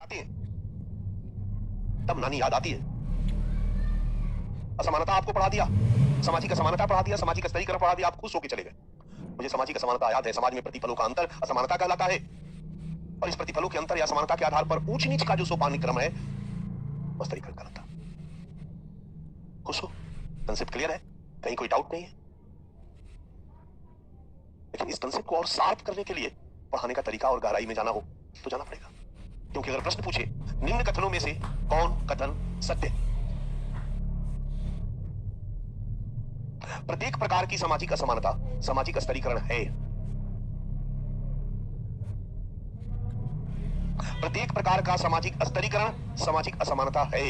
आते हैं तब नानी याद आती है। असमानता आपको पढ़ा दिया, सामाजिक असमानता पढ़ा दिया, सामाजिक स्तरीकरण पढ़ा दिया, आप खुश होकर चले गए। मुझे सामाजिक असमानता याद है। समाज में प्रतिफलों का अंतर असमानता कहलाता है, और इस प्रतिफलों के अंतर या असमानता के आधार पर ऊंच नीच का जो सोपान क्रम है वह स्तरीकरण कहलाता है। खुश हो? कंसेप्ट क्लियर है? कहीं कोई डाउट नहीं है? लेकिन इस कंसेप्ट को और शार्प करने के लिए पढ़ाने का तरीका और गहराई में जाना हो तो जाना पड़ेगा। क्योंकि अगर प्रश्न पूछे निम्न कथनों में से कौन कथन सत्य है? प्रत्येक प्रकार की सामाजिक असमानता सामाजिक स्तरीकरण है। प्रत्येक प्रकार का सामाजिक स्तरीकरण सामाजिक असमानता है।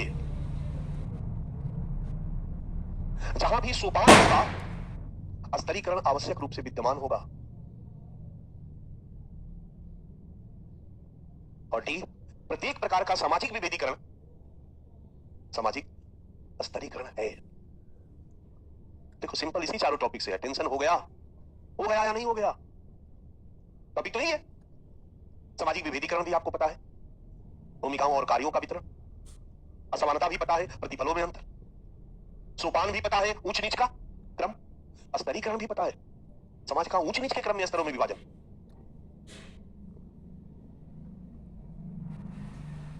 जहां भी सोपान होगा स्तरीकरण आवश्यक रूप से विद्यमान होगा। और डी, प्रत्येक प्रकार का सामाजिक विभेदीकरण सामाजिक स्तरीकरण है। देखो सिंपल इसी चारों टॉपिक से है। टेंशन हो गया या नहीं हो गया? टॉपिक तो नहीं है। सामाजिक विभेदीकरण भी आपको पता है, भूमिकाओं और कार्यों का वितरण, असमानता भी पता है, प्रतिफलों में अंतर, सोपान भी पता है, ऊंच नीच का क्रम, स्तरीकरण भी पता है, समाज का ऊंच नीच के क्रम में स्तरों में विभाजन।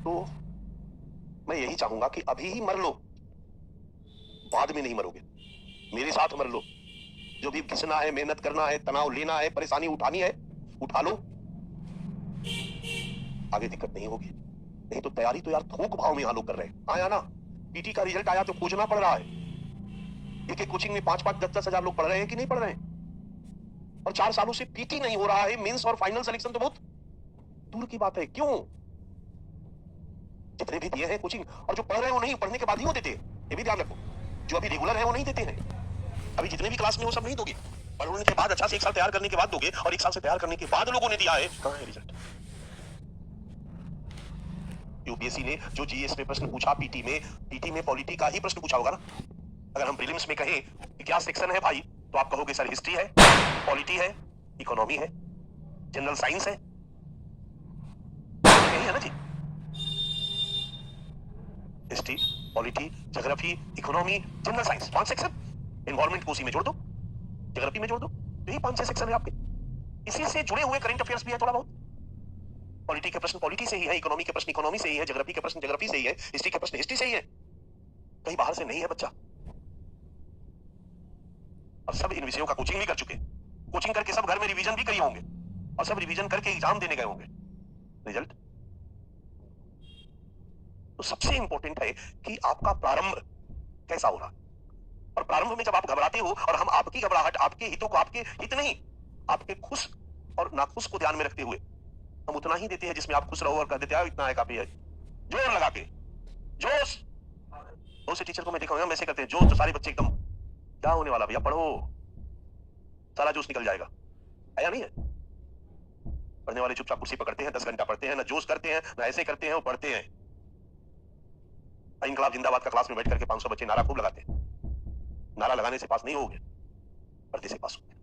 तो मैं यही चाहूंगा कि अभी ही मर लो, बाद में नहीं मरोगे। मेरे साथ मर लो। जो भी घिसना है, मेहनत करना है, तनाव लेना है, परेशानी उठानी है, उठा लो, आगे दिक्कत नहीं होगी। नहीं तो तैयारी तो यार थोक भाव में लोग कर रहे हैं। आया ना पीटी का रिजल्ट आया तो खोजना पड़ रहा है। एक एक कोचिंग में 5-5, 10-10 हजार लोग पढ़ रहे हैं कि नहीं पढ़ रहे हैं? और 4 सालों से पीटी नहीं हो रहा है। मेंस और फाइनल सिलेक्शन तो बहुत दूर की बात है। क्यों? जितने भी दिए हैं कोचिंग, और जो पढ़ रहे हैं वो नहीं, पढ़ने के बाद ही वो देते हैं। ये भी ध्यान रखो। जो अभी रेगुलर है वो नहीं देते हैं। अभी जितने भी क्लास में वो सब नहीं दोगे, पढ़ने के बाद अच्छा से 1 साल तैयार करने के बाद दोगे, और 1 साल से तैयार करने के बाद लोगों ने दिया है। कहां है रिजल्ट? यूपीएससी ने जो जीएस में प्रश्न पूछा, पीटी में पॉलिटी का ही प्रश्न पूछा होगा ना। अगर हम प्रीलिम्स में कहें कि क्या सेक्शन है भाई, तो आप कहोगे सर हिस्ट्री है, पॉलिटी है, इकोनॉमी है, जनरल साइंस है। यही है ना जी? History, polity, geography, economy, general science, 5 section. Environment को उसी में जोड़ दो, ज्योग्राफी में जोड़ दो, यही 5-6 सेक्शन है आपके। इसी से जुड़े हुए करंट अफेयर्स भी है थोड़ा बहुत। पॉलिटी के प्रश्न पॉलिटी से ही है, इकोनॉमी के प्रश्न इकोनॉमी से ही है, ज्योग्राफी के प्रश्न ज्योग्राफी से ही है, हिस्ट्री के प्रश्न हिस्ट्री से ही है। कहीं बाहर से नहीं है बच्चा। और सब इन विषयों का कोचिंग भी कर चुके, कोचिंग करके सब घर में रिवीजन भी करी होंगे, और सब रिवीजन करके एग्जाम देने गए होंगे। रिजल्ट तो सबसे इंपॉर्टेंट है कि आपका प्रारंभ कैसा हो रहा है। और प्रारंभ में जब आप घबराते हो, और हम आपकी घबराहट, आपके हितों को, आपके हित नहीं, आपके खुश और नाखुश को ध्यान में रखते हुए हम उतना ही देते हैं जिसमें आप खुश रहो, और कह देते हैं इतना है काफी है। जोर लगा के, जोश। बहुत से टीचर को मैं देखा हूं वैसे करते हैं, जोश तो सारे बच्चे एकदम, क्या होने वाला भैया, पढ़ो, सारा जोश निकल जाएगा। आया नहीं है? पढ़ने वाले चुपचाप कुर्सी पकड़ते हैं, 10 घंटा पढ़ते हैं, ना जोश करते हैं, ना ऐसे करते हैं, वो पढ़ते हैं। इनकलाब जिंदाबाद का क्लास में बैठ करके 500 बच्चे नारा खूब लगाते हैं। नारा लगाने से पास नहीं होगे, पढ़ने से पास होगे।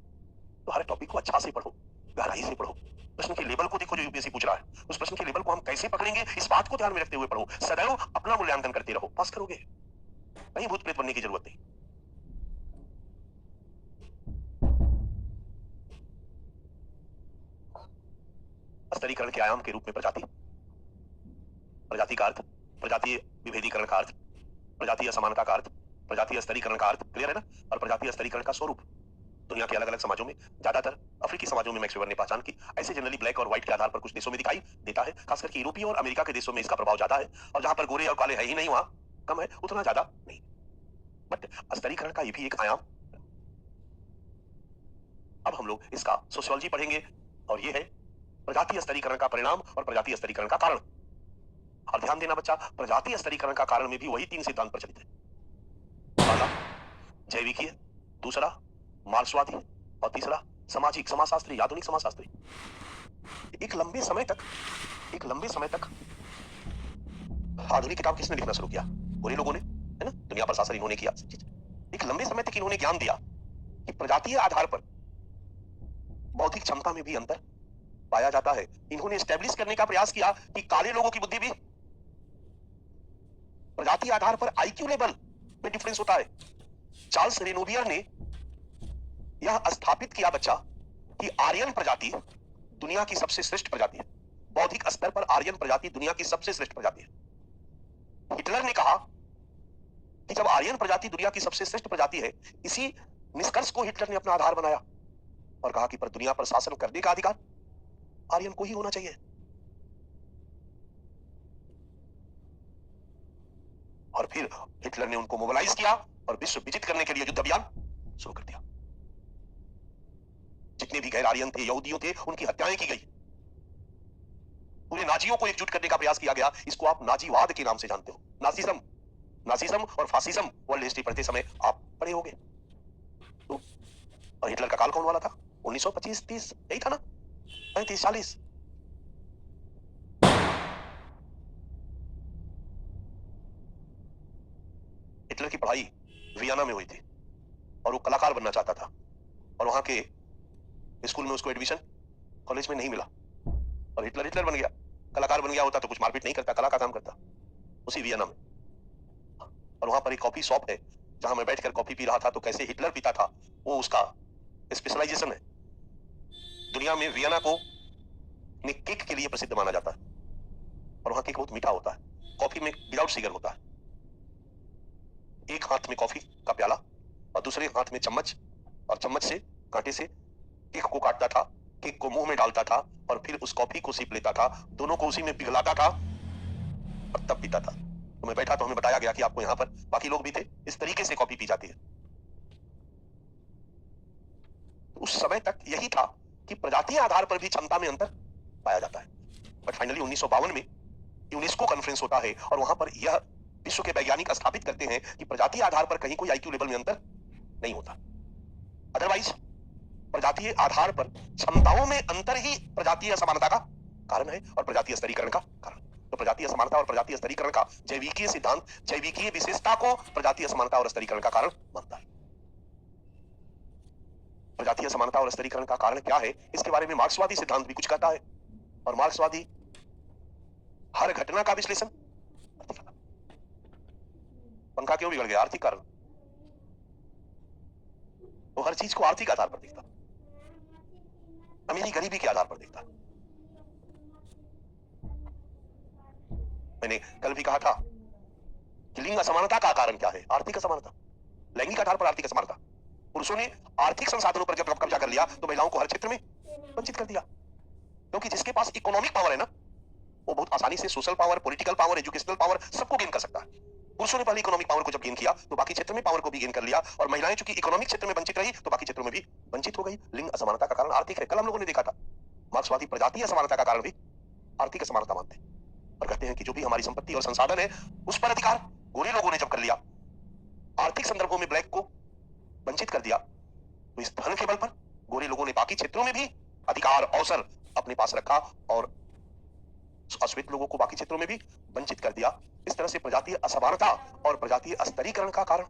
तो हर टॉपिक को अच्छा से पढ़ो, गहराई से पढ़ो। प्रश्न के लेवल को देखो जो यूपीएससी पूछ रहा है, उस प्रश्न के लेवल को हम कैसे पकड़ेंगे, इस बात को ध्यान में रखते हुए पढ़ो। सदैव अपना मूल्यांकन करते रहो, पास करोगे। कहीं भूत प्रेत बनने की जरूरत नहीं। स्तरीकरण के आयाम के रूप में प्रजाति, प्रजाति का अर्थ, प्रजातीय विभेदीकरण का अर्थ, प्रजातीय समानता का अर्थ, प्रजातीय स्तरीकरण का अर्थ, क्लियर है ना? और प्रजातीय स्तरीकरण का स्वरूप दुनिया के अलग अलग समाजों में, ज्यादातर अफ्रीकी समाजों में मैक्स वेबर ने पहचान की। ऐसे जनरली ब्लैक और व्हाइट के आधार पर कुछ देशों में दिखाई देता है, खासकर कि यूरोपीय और अमेरिका के देशों में इसका प्रभाव ज्यादा है, और जहां पर गोरे और काले है ही नहीं वहां कम है, उतना ज्यादा नहीं। बट स्तरीकरण का ये भी एक आयाम। अब हम लोग इसका सोशियोलॉजी पढ़ेंगे, और ये है प्रजातीय स्तरीकरण का परिणाम और प्रजातीय स्तरीकरण का कारण। और ध्यान देना बच्चा, प्रजातीय स्तरीकरण का कारण में भी वही 3 सिद्धांत प्रचलित है। पहला जैविकीय, दूसरा मार्क्सवादी, और तीसरा सामाजिक समाजशास्त्री, आधुनिक समाजशास्त्री। एक लंबे समय तक आधुनिक किताब किसने लिखना शुरू किया? गोरे लोगों ने, है ना? दुनिया पर शासन इन्होंने किया। एक लंबे समय तक इन्होंने ज्ञान दिया कि प्रजातीय आधार पर बौद्धिक क्षमता में भी अंतर, पाया जाता है। इन्होंने एस्टेब्लिश करने का प्रयास किया कि काले लोगों की बुद्धि भी प्रजाति आधार पर आईक्यू लेवल में डिफरेंस होता है। चार्ल्स रेनोवियर ने यह स्थापित किया बच्चा कि आर्यन प्रजाति दुनिया की सबसे श्रेष्ठ प्रजाति है। बौद्धिक स्तर पर आर्यन प्रजाति दुनिया की सबसे श्रेष्ठ प्रजाति है। हिटलर ने कहा कि जब आर्यन प्रजाति दुनिया की सबसे श्रेष्ठ प्रजाति है, इसी निष्कर्ष को हिटलर ने अपना आधार बनाया और कहा कि पर दुनिया पर शासन करने का अधिकार आर्यन को ही होना चाहिए। और फिर हिटलर ने उनको मोबिलाइज किया और विश्व विजित करने के लिए युद्ध अभियान शुरू कर दिया। जितने भी गैर आर्यन थे, यहूदियों थे, उनकी हत्याएं की गई। पूरे नाजियों को एकजुट करने का प्रयास किया गया। इसको आप नाजीवाद के नाम से जानते हो। नासिज्म और फासिज्म वर्ल्ड हिस्ट्री पढ़ते समय आप पढ़े होंगे। तो और हिटलर का काल कौन वाला था? 1925-30 यही था ना, 35-40। हिटलर की पढ़ाई वियना में हुई थी और वो कलाकार बनना चाहता था और वहां के स्कूल में उसको एडमिशन कॉलेज में नहीं मिला और हिटलर बन गया। कलाकार बन गया होता तो कुछ मारपीट नहीं करता, कला का काम करता उसी वियना में। और वहां पर एक कॉफी शॉप है जहां मैं बैठकर कॉफी पी रहा था, तो कैसे हिटलर पीता था वो उसका स्पेशलाइजेशन है। दुनिया में वियना को केक के लिए प्रसिद्ध माना जाता है और वहां केक बहुत मीठा होता है। कॉफी में विदाउट शुगर होता है। एक हाथ में कॉफी का प्याला और दूसरे हाथ में चम्मच, और चम्मच से कांटे से केक को काटता था, केक को मुंह में डालता था और फिर उस कॉफी को सिप लेता था। दोनों को उसी में पिघलाता था और तब पीता था। तो मैं बैठा तो हमें बताया गया कि आपको यहाँ पर, बाकी लोग भी थे, इस तरीके से कॉफी पी जाती है। उस समय तक यही था कि प्रजातीय आधार पर भी क्षमता में अंतर पाया जाता है। बट फाइनली 1952 में यूनेस्को कॉन्फ्रेंस होता है और वहां पर यह विश्व के वैज्ञानिक स्थापित करते हैं कि प्रजातीय आधार पर कहीं कोई आईक्यू लेवल में अंतर नहीं होता। अदरवाइज प्रजातीय आधार पर क्षमताओं में अंतर ही प्रजातीय असमानता का कारण है और प्रजातीय स्तरीकरण का कारण। तो प्रजातीय असमानता और प्रजातीय स्तरीकरण का जैविकीय सिद्धांत जैविकीय विशेषता को प्रजातीय असमानता और स्तरीकरण का कारण मानता है। प्रजातीय असमानता और स्तरीकरण का कारण क्या है, इसके बारे में मार्क्सवादी सिद्धांत भी कुछ कहता है और मार्क्सवादी हर घटना का विश्लेषण। पंखा क्यों बिगड़ गया? आर्थिक कारण। वो हर चीज को आर्थिक आधार पर देखता, अमीरी गरीबी के आधार पर देखता। मैंने कल भी कहा था कि लिंग असमानता का कारण क्या है? आर्थिक असमानता। लैंगिक आधार पर आर्थिक असमानता। पुरुषों ने आर्थिक संसाधनों पर जब कब्जा कर लिया तो महिलाओं को हर क्षेत्र में वंचित कर दिया, क्योंकि जिसके पास इकोनॉमिक पावर है ना, वो बहुत आसानी से social power, political power, educational power सबको गेन कर सकता है। पुरुषों ने पहले इकोनॉमिक पावर को जब गेन किया तो बाकी क्षेत्र में पावर को भी गेन कर लिया और महिलाएं चूंकि इकोनॉमिक क्षेत्र में वंचित रही तो बाकी क्षेत्रों में भी वंचित हो गई। लिंग असमानता का कारण आर्थिक है। कल हम लोगों ने देखा था मार्क्सवादी प्रजातीय असमानता का कारण भी आर्थिक असमानता मानते हैं और कहते हैं कि जो भी हमारी संपत्ति और संसाधन है उस पर अधिकार गोरे लोगों ने जब कर लिया, आर्थिक संदर्भों में ब्लैक को वंचित कर दिया, तो इस धन के बल पर गोरे लोगों ने बाकी क्षेत्रों में भी अधिकार अवसर अपने पास रखा और अश्वेत लोगों को बाकी क्षेत्रों में भी वंचित कर दिया। इस तरह से प्रजातीय असमानता और प्रजातीय स्तरीकरण का कारण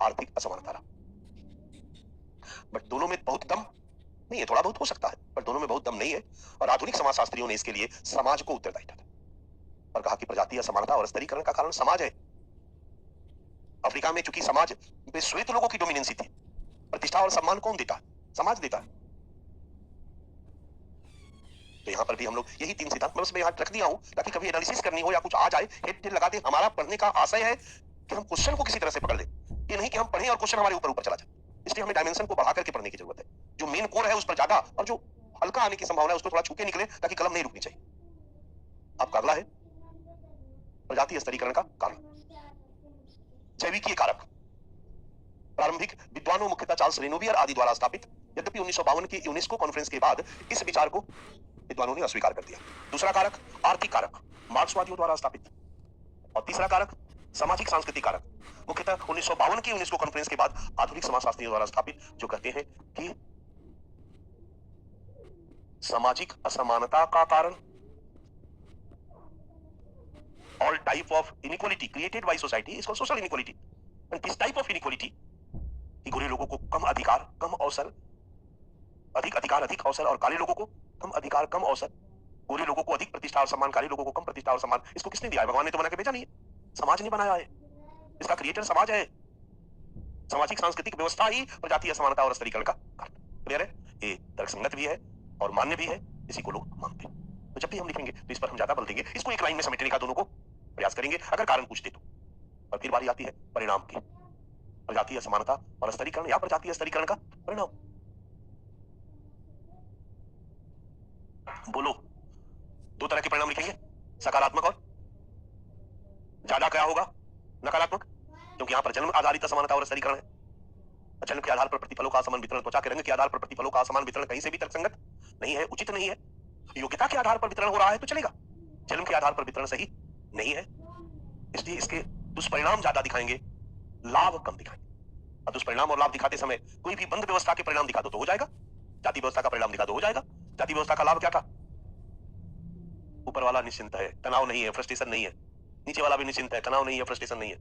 आर्थिक असमानता रहा। बट दोनों में बहुत दम नहीं है, थोड़ा बहुत हो सकता है पर दोनों में बहुत दम नहीं है। और आधुनिक समाजशास्त्रियों ने इसके लिए समाज को उत्तरदायी ठहराया और कहा कि प्रजातीय असमानता और स्तरीकरण का कारण समाज है। अफ्रीका में चूंकि समाज में श्वेत लोगों की डोमिनेंसी थी, प्रतिष्ठा और सम्मान कौन देता है? समाज देता है। तो यहाँ पर भी हम लोग यही तीन सिद्धांत मैं बस यहाँ रख दिया हूं ताकि कभी एनालिसिस करनी हो या कुछ आ जाए हेड टेल लगा दे। हमारा पढ़ने का आशय है कि हम क्वेश्चन को किसी तरह से पकड़ ले, ये नहीं कि हम पढ़ें और क्वेश्चन हमारे ऊपर चला जाए। इसलिए हमें डायमेंशन को बढ़ा करके पढ़ने की जरूरत है। जो मेन कोर है उस पर ज्यादा और जो हल्का आने की संभावना है उसको थोड़ा छूके निकले ताकि कलम नहीं रुकनी चाहिए। आपका अगला है प्रजातीय स्तरीकरण का कारण। जैविकीय कारक प्रारंभिक विद्वानों मुख्यतः चार्ल्स रेनोवियर आदि द्वारा स्थापित, यद्यपि 1952 की यूनेस्को कॉन्फ्रेंस के बाद इस विचार को विद्वानों ने अस्वीकार कर दिया। दूसरा कारक आर्थिक कारक, मार्क्सवादियों द्वारा स्थापित। और तीसरा कारक सामाजिक सांस्कृतिक कारक, मुख्यतः 1952 की यूनेस्को कॉन्फ्रेंस के बाद आधुनिक समाजशास्त्रियों द्वारा स्थापित, जो कहते हैं कि सामाजिक असमानता का कारण all type of inequality created by society is called social inequality and this type of inequality कि गोरे लोगों को कम अधिकार, कम अवसर, अधिक अधिकार, अधिक अवसर और काले लोगों को कम अधिकार, कम अवसर, गोरे लोगों को अधिक प्रतिष्ठा और सम्मान, काले लोगों को कम प्रतिष्ठा और सम्मान, इसको किसने दिया है? भगवान ने तो बना के भेजा नहीं है, समाज ने बनाया है। इसका क्रिएटर समाज है। सामाजिक सांस्कृतिक व्यवस्था ही प्रजातीय असमानता और स्तरीकरण का क्लियर है। ये तर्कसंगत भी है और मान्य भी है, इसी को लोग मानते हैं। तो जब भी हम लिखेंगे तो इस पर हम ज्यादा बल देंगे, इसको एक लाइन में समेटने का दोनों को प्रयास करेंगे अगर कारण पूछते तो। और फिर बारी आती है परिणाम की, प्रजातीय असमानता और स्तरीकरण या प्रजातीय स्तरीकरण का परिणाम। बोलो, दो तरह के परिणाम लिखेंगे, सकारात्मक और ज्यादा क्या होगा? नकारात्मक, क्योंकि यहां पर जन्म आधारित असमानता और स्तरीकरण है। जन्म के आधार पर प्रतिफलों का असमान वितरण, त्वचा के रंग के आधार पर प्रतिफलों का असमान वितरण कहीं से भी तर्कसंगत नहीं है, उचित नहीं है। योग्यता के आधार पर वितरण हो रहा है तो चलेगा, जन्म के आधार पर वितरण सही नहीं है, इसलिए इसके दुष्परिणाम ज्यादा दिखाएंगे, लाभ कम दिखाएंगे। और दुष्परिणाम और लाभ दिखाते समय कोई भी बंद व्यवस्था के परिणाम दिखा दो तो हो जाएगा, जाति व्यवस्था का परिणाम दिखा दो हो जाएगा। जाति व्यवस्था का लाभ क्या था? ऊपर वाला निश्चिंत है, तनाव नहीं है, फ्रस्ट्रेशन नहीं है, नीचे वाला भी निश्चिंत है, तनाव नहीं है, फ्रस्ट्रेशन नहीं है।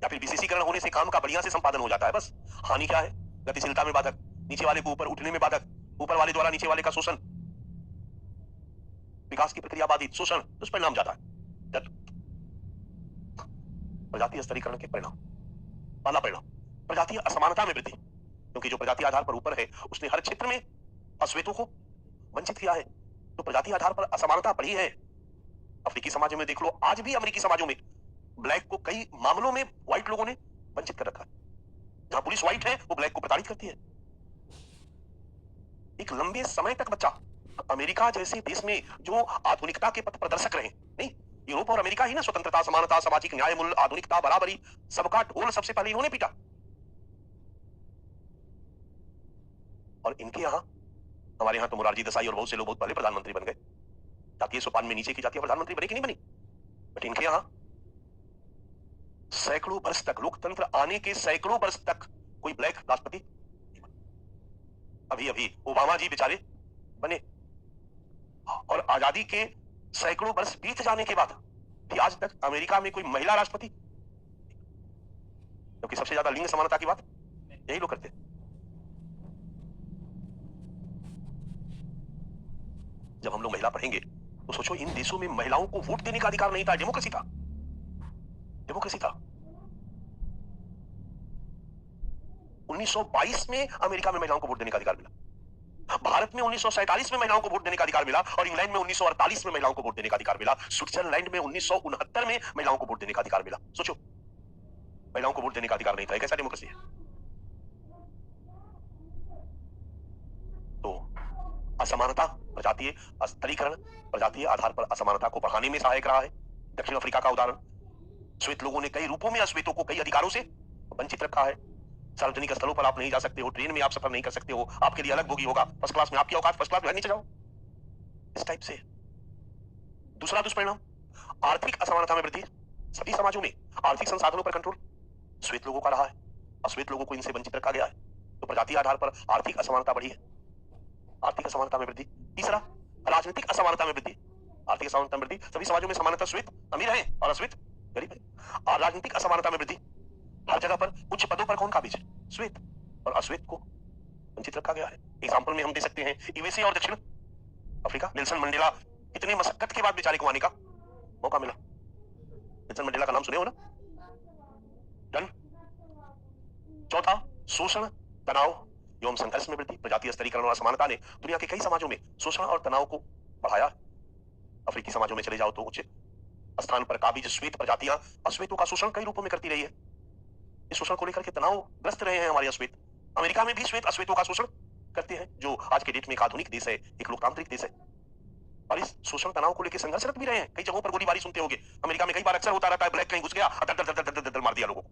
या फिर विशेषीकरण होने से काम का बढ़िया से संपादन हो जाता है, बस हानि क्या है? गतिशीलता में बाधक, नीचे वाले को ऊपर उठने में बाधक, ऊपर वाले द्वारा नीचे वाले का शोषण, विकास की प्रक्रिया बाधित, शोषण, दुष्परिणाम ज्यादा है। प्रजातीय स्तरीकरण के परिणाम, पहला परिणाम प्रजातीय असमानता में वृद्धि, क्योंकि जो प्रजातीय आधार पर ऊपर है उसने हर क्षेत्र में अश्वेतों को वंचित किया है, तो प्रजातीय आधार पर असमानता बढ़ी है। अफ्रीकी समाजों में देख लो, आज भी अमेरिकी समाजों में ब्लैक को कई मामलों में व्हाइट लोगों ने वंचित कर रखा है। जहां पुलिस व्हाइट है वो ब्लैक को प्रताड़ित करती है। एक लंबे समय तक बच्चा अमेरिका जैसे देश में जो आधुनिकता के पथ प्रदर्शक रहे, नहीं यूरोप और अमेरिका ही ना, स्वतंत्रता, समानता, सामाजिक न्याय, मूल्य, आधुनिकता, बराबरी, सबका ढोल सबसे पहले इन्होंने पीटा। और इनके यहां, हमारे यहां तो मोरारजी देसाई और बहुत से लोग बहुत पहले प्रधानमंत्री बन गए, जातीय सोपान में नीचे की जातीय प्रधानमंत्री बने कि नहीं बनी, बट इनके यहां सैकड़ों वर्ष तक, लोकतंत्र आने के सैकड़ों वर्ष तक कोई ब्लैक राष्ट्रपति, अभी अभी ओबामा जी बेचारे बने, और आजादी के सैकड़ों वर्ष बीत जाने के बाद भी आज तक अमेरिका में कोई महिला राष्ट्रपति, क्योंकि सबसे ज्यादा लिंग समानता की बात यही लोग करते हैं। जब हम लोग महिला पढ़ेंगे तो सोचो, इन देशों में महिलाओं को वोट देने का अधिकार नहीं था, डेमोक्रेसी था, डेमोक्रेसी था। 1922 में अमेरिका में महिलाओं को वोट देने का अधिकार मिला, भारत में 1947 में महिलाओं को वोट देने का अधिकार मिला, और इंग्लैंड में 1948 में महिलाओं को वोट देने का अधिकार मिला, स्विट्जरलैंड में 1969 में महिलाओं को वोट देने का अधिकार मिला। सोचो, महिलाओं को वोट देने का अधिकार नहीं था, कैसा डेमोक्रेसी है? तो असमानता, प्रजातीय स्तरीकरण प्रजातीय आधार पर असमानता को बढ़ाने में सहायक रहा है। दक्षिण अफ्रीका का उदाहरण, श्वेत लोगों ने कई रूपों में अश्वेतों को कई अधिकारों से वंचित रखा है। सार्वजनिक स्थलों पर आप नहीं जा सकते हो, ट्रेन में आप सफर नहीं कर सकते हो, आपके लिए अलग बोगी होगा, फर्स्ट क्लास में आपकी औकात, फर्स्ट क्लास में नीचे जाओ, इस टाइप से। दूसरा दुष्परिणाम, आर्थिक असमानता में वृद्धि। सभी समाजों में आर्थिक संसाधनों पर कंट्रोल श्वेत लोगों का रहा है, अश्वेत लोगों को इनसे वंचित रखा गया है, तो प्रजातीय आधार पर आर्थिक असमानता बढ़ी है, आर्थिक असमानता में वृद्धि। तीसरा, राजनीतिक असमानता में वृद्धि, आर्थिक असमानता में वृद्धि, सभी समाजों में समानता, श्वेत अमीर है और अश्वेत गरीब है। और राजनीतिक असमानता में वृद्धि, हर जगह पर उच्च पदों पर कौन काबिज है? श्वेत, और अश्वेत को वंचित रखा गया है। एग्जाम्पल में हम दे सकते हैं यूएसए और दक्षिण अफ्रीका। नेल्सन मंडेला, इतने मशक्कत के बाद बेचारे को आने का मौका मिला। नेल्सन मंडेला का नाम सुने हो ना? डन। चौथा, शोषण, तनाव एवं संघर्ष में वृद्धि। प्रजातीय स्तरीकरण और असमानता ने दुनिया के कई समाजों में शोषण और तनाव को बढ़ाया। अफ्रीकी समाजों में चले जाओ तो उच्च स्थान पर काबिज श्वेत प्रजातियां अश्वेतों का शोषण कई रूपों में करती रही है। इस शोषण को लेकर के तनावग्रस्त रहे हैं हमारे अश्वेत। अमेरिका में भी श्वेत अश्वेतों का शोषण करते हैं, जो आज के डेट में एक आधुनिक देश है, एक लोकतांत्रिक देश है, और इस शोषण तनाव को लेकर संघर्षरत भी रहे हैं। कई जगहों पर गोलीबारी सुनते होंगे, अमेरिका में कई बार अक्सर होता रहता है, ब्लैक कहीं घुस गया, दर मार दिया लोगों को,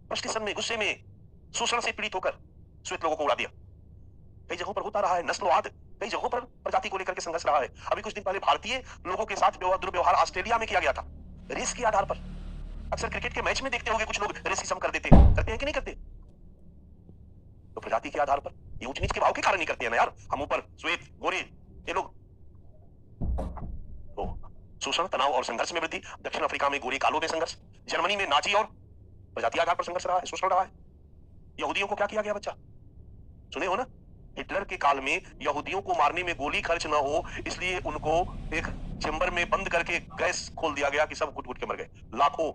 फ्रस्ट्रेशन में, गुस्से में, शोषण से पीड़ित होकर श्वेत लोगों को उड़ा दिया। कई जगहों पर होता रहा है नस्लवाद, कई जगहों पर प्रजाति को लेकर के संघर्ष रहा है। अभी कुछ दिन पहले भारतीय लोगों के साथ दुर्व्यवहार ऑस्ट्रेलिया में किया गया था, रेस के आधार पर। अक्सर क्रिकेट के मैच में देखते होंगे कुछ लोग रेसिज्म करते हैं कि नहीं करते? तो प्रजाति के आधार पर, ये ऊंच नीच के भाव के कारण नहीं करते हैं ना यार, हम ऊपर श्वेत गोरे ये लोग। तो शोषण, तनाव और संघर्ष में वृद्धि। दक्षिण अफ्रीका में गोरे कालों में संघर्ष, जर्मनी में नाजी और प्रजाति आधार पर संघर्ष रहा है, शोषण रहा है। यहूदियों को क्या किया गया बच्चा, सुने हो ना? हिटलर के काल में यहूदियों को मारने में गोली खर्च न हो, इसलिए उनको एक चेंबर में बंद करके गैस खोल दिया गया कि सब घुट-घुट के मर गए, लाखों।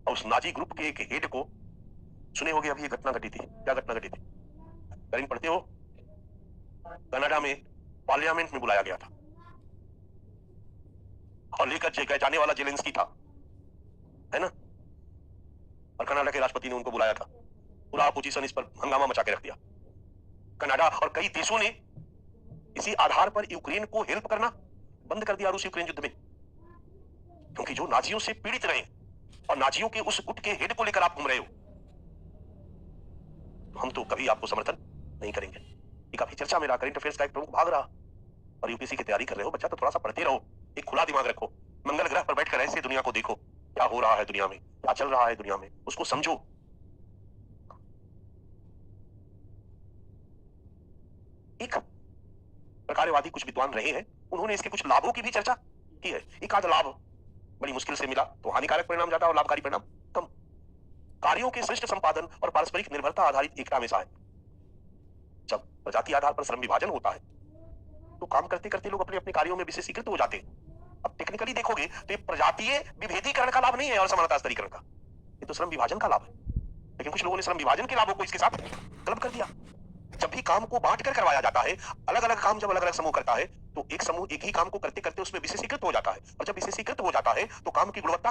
और उस नाजी ग्रुप के एक हेड को सुने होंगे, अभी ये घटना घटी थी। क्या घटना घटी थी? करीन पढ़ते हो? कनाडा में पार्लियामेंट में बुलाया गया था और लेकर जाने वाला जेलेंस्की था, है ना? और कनाडा के राष्ट्रपति ने उनको बुलाया था। पूरा अपोजिशन इस पर हंगामा मचा के रख दिया। कनाडा और कई देशों ने इसी आधार पर यूक्रेन को हेल्प करना बंद कर दिया रूस यूक्रेन युद्ध में, क्योंकि जो नाजियों से पीड़ित रहे और नाजियों के उस गुट के हेड को लेकर आप घूम रहे हो, तो हम तो कभी आपको समर्थन नहीं करेंगे। ये काफी चर्चा में रहा, करंट अफेयर्स का एक प्रमुख भाग रहा। और यूपीएससी की तैयारी कर रहे हो बच्चा, तो थोड़ा सा पढ़ते रहो, एक खुला दिमाग रखो, मंगल ग्रह पर बैठकर ऐसे दुनिया को देखो, क्या हो रहा है दुनिया में, क्या चल रहा है दुनिया में, उसको समझो। एक प्रकारवादी कुछ विद्वान रहे हैं, उन्होंने इसके कुछ लाभों की भी चर्चा की है। एक आध लाभ बड़ी मुश्किल से मिला तो हानिकारक परिणाम ज्यादा और लाभकारी परिणाम कम। कार्यों के श्रेष्ठ संपादन और पारस्परिक निर्भरता आधारित एकता में सहायक। जब प्रजाति आधार पर श्रम विभाजन होता है तो काम करते करते लोग अपने अपने कार्यों में विशेषीकृत हो जाते हैं। अब टेक्निकली देखोगे तो ये प्रजातीय विभेदीकरण का लाभ नहीं है और समानता स्तरीकरण का, ये तो श्रम विभाजन का लाभ है। लेकिन कुछ लोगों ने श्रम विभाजन के लाभों को इसके साथ क्लब कर दिया। जब भी काम को बांट कर करवाया जाता है, अलग अलग काम जब अलग अलग समूह करता है, तो एक समूह एक ही काम को करते करते उसमें विशेषीकृत हो जाता है, और जब विशेषीकृत हो जाता है तो काम की गुणवत्ता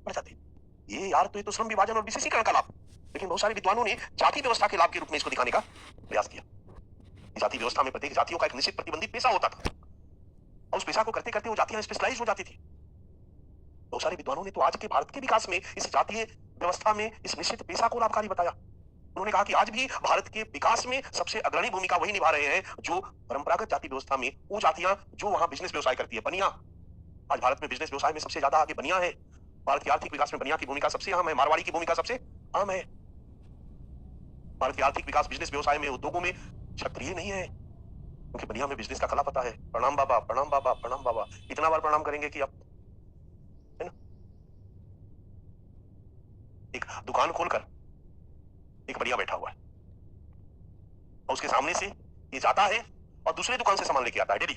बढ़ जाती है। ये यार, तो ये तो श्रम विभाजन और विशेषीकरण का लाभ। लेकिन बहुत सारे विद्वानों ने जाति व्यवस्था के लाभ के रूप में इसको दिखाने का प्रयास किया। जाति व्यवस्था में प्रत्येक जातियों का एक निश्चित प्रतिबंधित पेशा होता था, और उस पेशा को करते करते वो जातियां स्पेशलाइज हो जाती थी। बहुत सारे विद्वानों ने तो आज के भारत के विकास में इस जातीय व्यवस्था में इस निश्चित पेशा को लाभकारी बताया। उन्होंने कहा कि आज भी भारत के विकास में सबसे अग्रणी भूमिका वही निभा रहे हैं जो परंपरागत जाति व्यवस्था में वो जातियां जो वहां बिजनेस व्यवसाय करती है, बनिया। आज भारत में बिजनेस व्यवसाय में सबसे ज्यादा आगे बनिया है। भारत के आर्थिक विकास में बनिया की भूमिका सबसे अहम है, मारवाड़ी की भूमिका सबसे अहम है। भारत के आर्थिक विकास बिजनेस व्यवसाय में, उद्योगों में क्षत्रिय नहीं है, क्योंकि बनिया में बिजनेस का कला पता है। प्रणाम बाबा, प्रणाम बाबा, प्रणाम बाबा, इतना बार प्रणाम करेंगे कि आप, है ना? एक दुकान खोलकर एक बढ़िया बैठा हुआ है और उसके सामने से ये जाता है और दूसरे दुकान से सामान लेके आता है डेली।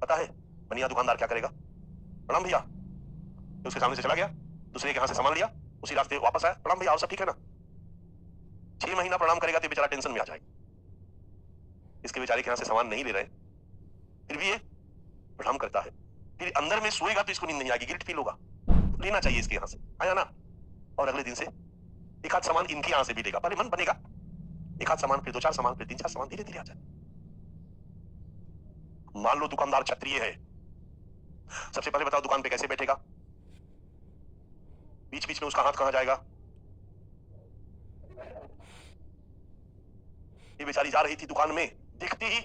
पता है बढ़िया दुकानदार क्या करेगा? प्रणाम भैया, तो उसके सामने से चला गया, दूसरे के यहां से सामान लिया, उसी रास्ते वापस आया, प्रणाम भैया, और सब ठीक है ना? 6 महीना प्रणाम करेगा तो बेचारा टेंशन में आ जाएगा। इसके बेचारे के यहां से सामान नहीं ले रहे, फिर भी ये प्रणाम करता है। फिर अंदर में सोएगा तो इसको नींद नहीं आएगी, गिल्ट फील होगा, लेना चाहिए इसके यहां से, आया ना? और अगले दिन से एक आध सामान इनके यहां से भी लेगा, पहले मन बनेगा, एक आध सामान, फिर 2-4 सामान, फिर 3-4 सामान, धीरे धीरे आ जाए। मान लो दुकानदार क्षत्रिय है, सबसे पहले बताओ दुकान पे कैसे बैठेगा? बीच बीच में उसका हाथ कहां जाएगा? ये बेचारी जा रही थी दुकान में, देखती ही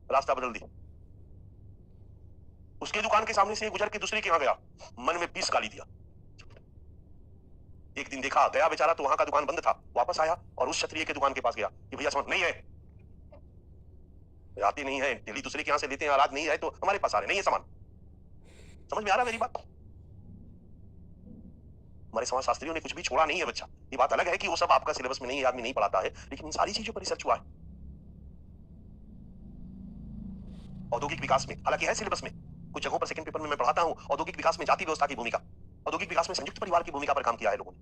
रास्ता बदल दी, उसके दुकान के सामने से गुजर के दूसरे के यहां गया, मन में 20 गाली दिया। एक दिन देखा गया बेचारा तो वहां का दुकान बंद था, वापस आया और उस क्षत्रिय के दुकान के पास गया कि भैया सामान नहीं है, आती नहीं है, डेली दूसरे के यहां से लेते हैं, आज नहीं है तो हमारे पास आ रहे नहीं है सामान। समझ में आ रहा मेरी बात? हमारे समाज शास्त्रियों ने कुछ भी छोड़ा नहीं है बच्चा। ये बात अलग है कि वो सब आपका सिलेबस में नहीं है, आदमी नहीं पढ़ाता है, लेकिन इन सारी चीजों पर रिसर्च हुआ है औद्योगिक विकास में। हालांकि है सिलेबस में, कुछ जगहों पर सेकंड पेपर में मैं पढ़ाता हूं औद्योगिक विकास में जाति व्यवस्था की भूमिका, औद्योगिक विकास में संयुक्त परिवार की भूमिका पर काम किया है लोगों ने।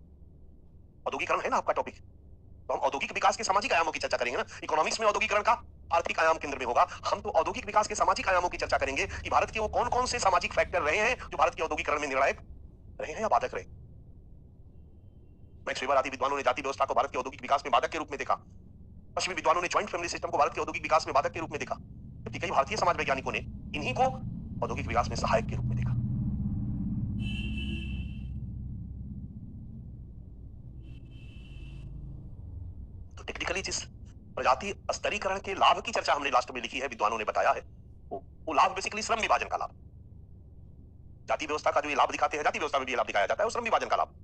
औद्योगिकरण है ना आपका टॉपिक, तो हम औद्योगिक विकास के सामाजिक आयामों की चर्चा करेंगे ना। इकोनॉमिक्स में औद्योगिकरण का आर्थिक आयाम केंद्र में होगा, हम तो औद्योगिक विकास के सामाजिक आयामों की चर्चा करेंगे कि भारत के वो कौन कौन से सामाजिक फैक्टर रहे हैं जो भारत के औद्योगिकरण में निर्णायक रहे हैं या बाधक रहे। मैक्स वेबर आदि विद्वानों ने जाति व्यवस्था को भारत के औद्योगिक विकास में बाधक के रूप में देखा। पश्चिमी विद्वानों ने ज्वाइंट फैमिली सिस्टम को भारत के औद्योगिक विकास में बाधक के रूप में देखा, जबकि कई भारतीय समाज वैज्ञानिकों ने इन्हीं को औद्योगिक विकास में सहायक के रूप में देखा। तो टेक्निकली जिस प्रजाति स्तरीकरण के लाभ की चर्चा हमने लास्ट में लिखी है, विद्वानों ने बताया है, वो लाभ बेसिकली श्रम विभाजन का लाभ। जाति व्यवस्था का जो ये लाभ दिखाते हैं, जाति व्यवस्था में भी लाभ दिखाया जाता है, वो श्रम विभाजन का लाभ।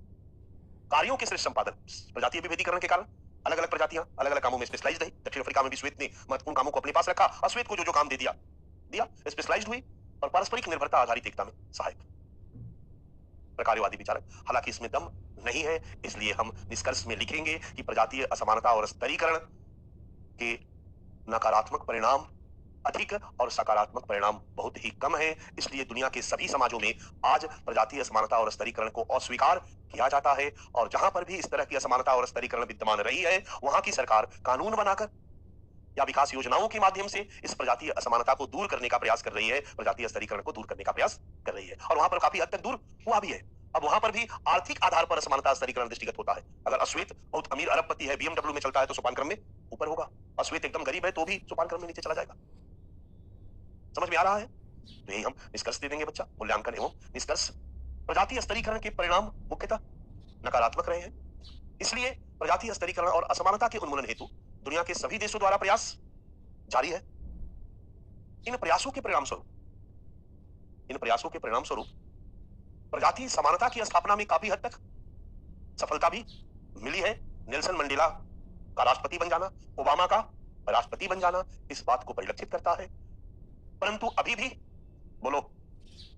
कार्यों के श्रेष्ठ संपादन, प्रजातीय विभेदीकरण के कारण अलग अलग प्रजातियां अलग अलग कामों में स्पेशलाइज्ड रही। दक्षिण अफ्रीका में भी श्वेत ने महत्वपूर्ण कामों को अपने पास रखा, अश्वेत को जो जो काम दे दिया स्पेशलाइज्ड हुई और पारस्परिक निर्भरता आधारित एकता में सहायक। प्रकार्यवादी विचारक। हालांकि इसमें दम नहीं है, इसलिए हम निष्कर्ष में लिखेंगे कि प्रजातीय असमानता और स्तरीकरण के नकारात्मक परिणाम अधिक और सकारात्मक परिणाम बहुत ही कम है। इसलिए दुनिया के सभी समाजों में आज प्रजातीय असमानता और स्तरीकरण को अस्वीकार किया जाता है, और जहां पर भी इस तरह की असमानता और स्तरीकरण विद्यमान रही है, वहां की सरकार कानून बनाकर या विकास योजनाओं के माध्यम से इस प्रजातीय असमानता को दूर करने का प्रयास कर रही है, प्रजातीय स्तरीकरण को दूर करने का प्रयास कर रही है, और वहां पर काफी हद तक दूर हुआ भी है। अब वहां पर भी आर्थिक आधार पर असमानता स्तरीकरण दृष्टिगत होता है। अगर अश्वेत बहुत अमीर अरबपति है, बीएमडब्ल्यू में चलता है, तो सोपान क्रम में ऊपर होगा। अश्वेत एकदम गरीब है तो भी सोपान क्रम में नीचे चला जाएगा। समझ में आ रहा है? तो यही हम निष्कर्ष दे देंगे बच्चा, मूल्यांकन एवं निष्कर्ष। प्रजातीय स्तरीकरण के परिणाम मुख्यतः नकारात्मक रहे हैं। इसलिए प्रजातीय स्तरीकरण और असमानता के उन्मूलन हेतु दुनिया के सभी देशों द्वारा प्रयास जारी है। इन प्रयासों के परिणाम स्वरूप प्रजातीय समानता की स्थापना में काफी हद तक सफलता भी मिली है। नेल्सन मंडेला का राष्ट्रपति बन जाना, ओबामा का राष्ट्रपति बन जाना इस बात को परिलक्षित करता है। परंतु अभी भी बोलो